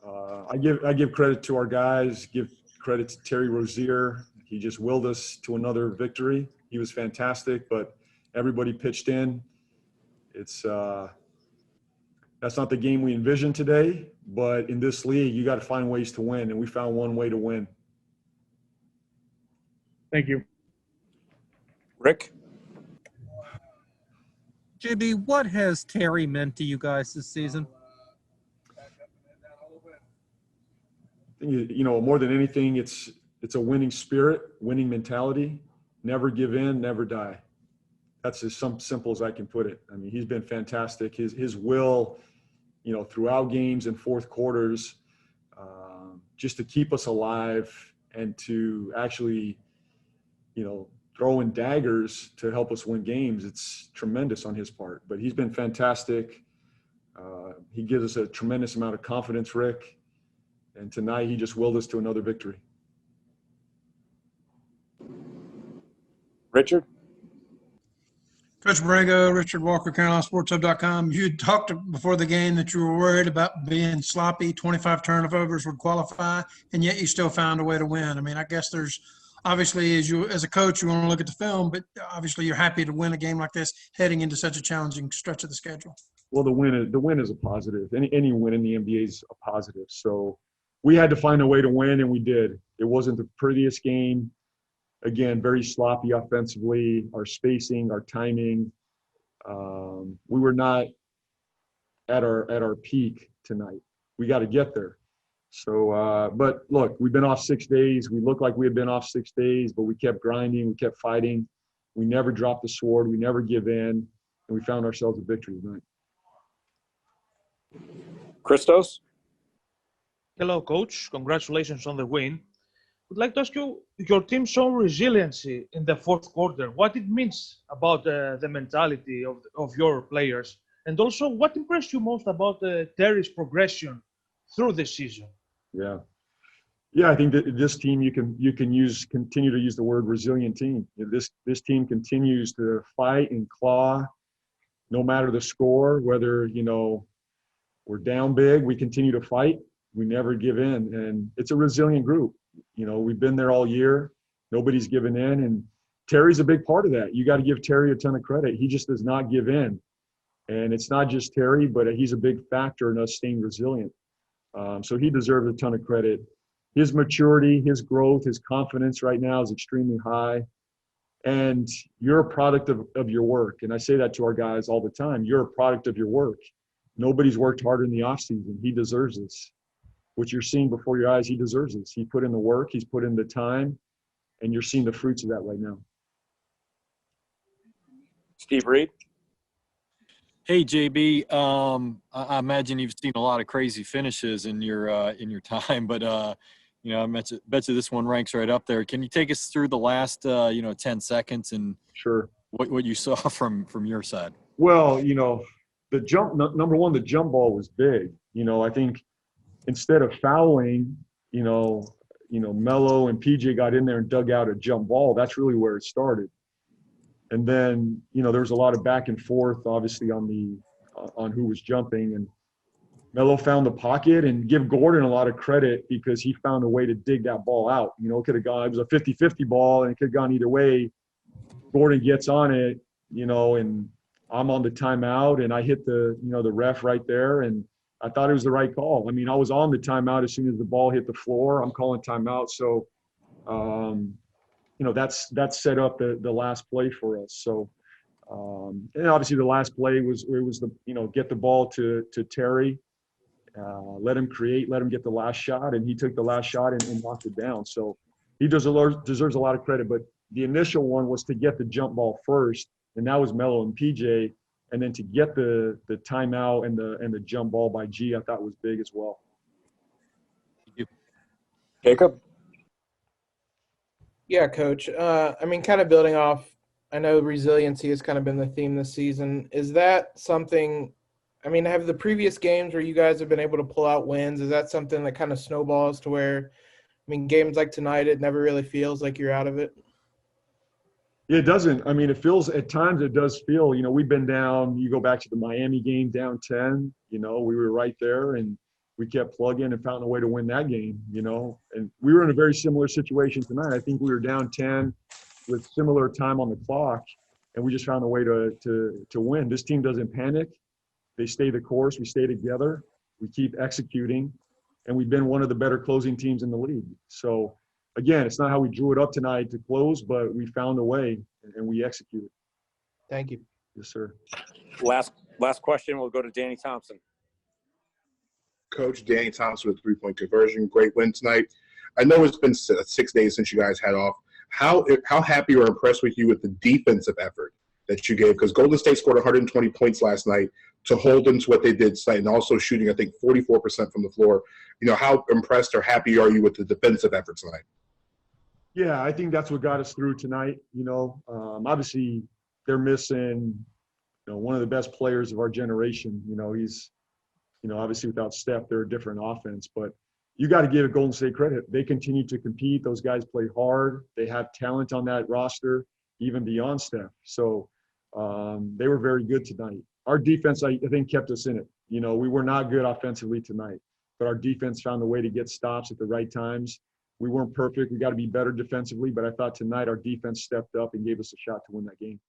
I give credit to our guys, give credit to Terry Rozier. He just willed us to another victory. He was fantastic, but everybody pitched in. It's that's not the game we envisioned today, but in this league, you got to find ways to win, and we found one way to win. Thank you. Rick? JB, what has Terry meant to you guys this season? You know, more than anything, it's a winning spirit, winning mentality. Never give in, never die. That's as simple as I can put it. I mean, he's been fantastic. His will, you know, throughout games and fourth quarters, just to keep us alive and to actually, you know, throw in daggers to help us win games. It's tremendous on his part. But he's been fantastic. He gives us a tremendous amount of confidence, Rick. And tonight he just willed us to another victory. Richard? Coach Borrego, Richard Walker, CarolinaSportsHub.com. You talked before the game that you were worried about being sloppy, 25 turnovers would qualify, and yet you still found a way to win. I mean, I guess there's obviously, as a coach, you want to look at the film, but obviously you're happy to win a game like this heading into such a challenging stretch of the schedule. Well, the win is a positive. Any win in the NBA is a positive. So we had to find a way to win, and we did. It wasn't the prettiest game. Again, very sloppy offensively, our spacing, our timing. We were not at our peak tonight. We got to get there. So, but look, we've been off 6 days. We looked like we had been off 6 days, but we kept grinding. We kept fighting. We never dropped the sword. We never give in, and we found ourselves a victory tonight. Christos? Hello, Coach. Congratulations on the win. Would like to ask you, your team showed resiliency in the fourth quarter. What it means about the mentality of your players, and also what impressed you most about Terry's progression through the season? Yeah, I think that this team you can continue to use the word resilient team. This team continues to fight and claw, no matter the score. Whether we're down big, we continue to fight. We never give in, and it's a resilient group. We've been there all year. Nobody's given in, and Terry's a big part of that. You got to give Terry a ton of credit. He just does not give in, and it's not just Terry, but he's a big factor in us staying resilient. So he deserves a ton of credit. His maturity, his growth, his confidence right now is extremely high, and you're a product of your work. And I say that to our guys all the time. You're a product of your work. Nobody's worked harder in the offseason. He deserves this. What you're seeing before your eyes, he deserves this. He put in the work, he's put in the time, and you're seeing the fruits of that right now. Steve Reed? Hey, JB. I imagine you've seen a lot of crazy finishes in your time, but I bet you this one ranks right up there. Can you take us through the last 10 seconds and sure what you saw from your side? Well, the number one, the jump ball was big. I think instead of fouling, Melo and PJ got in there and dug out a jump ball. That's really where it started. And then, there was a lot of back and forth, obviously, on who was jumping. And Melo found the pocket, and give Gordon a lot of credit because he found a way to dig that ball out. It could have gone, it was a 50-50 ball, and it could have gone either way. Gordon gets on it, and I'm on the timeout, and I hit the ref right there, and I thought it was the right call. I mean, I was on the timeout as soon as the ball hit the floor. I'm calling timeout. So, that's set up the last play for us. So, and obviously the last play was get the ball to Terry, let him create, let him get the last shot, and he took the last shot and knocked it down. So he deserves a lot of credit. But the initial one was to get the jump ball first, and that was Melo and PJ. And then to get the timeout and the jump ball by G, I thought was big as well. Thank you. Jacob? Yeah, Coach. Kind of building off, I know resiliency has kind of been the theme this season. Is that something – have the previous games where you guys have been able to pull out wins, is that something that kind of snowballs to where, games like tonight, it never really feels like you're out of it? Yeah, it doesn't. It feels – at times it does feel, we've been down – you go back to the Miami game, down 10. We were right there, and we kept plugging and found a way to win that game, And we were in a very similar situation tonight. I think we were down 10 with similar time on the clock, and we just found a way to win. This team doesn't panic. They stay the course. We stay together. We keep executing, and we've been one of the better closing teams in the league. So, again, it's not how we drew it up tonight to close, but we found a way, and we executed. Thank you. Yes, sir. Last question. We'll go to Danny Thompson. Coach Danny Thompson with 3-point conversion. Great win tonight. I know it's been 6 days since you guys had off. How happy or impressed with you with the defensive effort that you gave? Because Golden State scored 120 points last night to hold them to what they did tonight, and also shooting, I think, 44% from the floor. How impressed or happy are you with the defensive effort tonight? Yeah, I think that's what got us through tonight. Obviously they're missing, one of the best players of our generation. He's, obviously without Steph, they're a different offense, but you got to give Golden State credit. They continue to compete. Those guys play hard. They have talent on that roster, even beyond Steph. So they were very good tonight. Our defense, I think, kept us in it. We were not good offensively tonight, but our defense found a way to get stops at the right times. We weren't perfect. We got to be better defensively, but I thought tonight our defense stepped up and gave us a shot to win that game.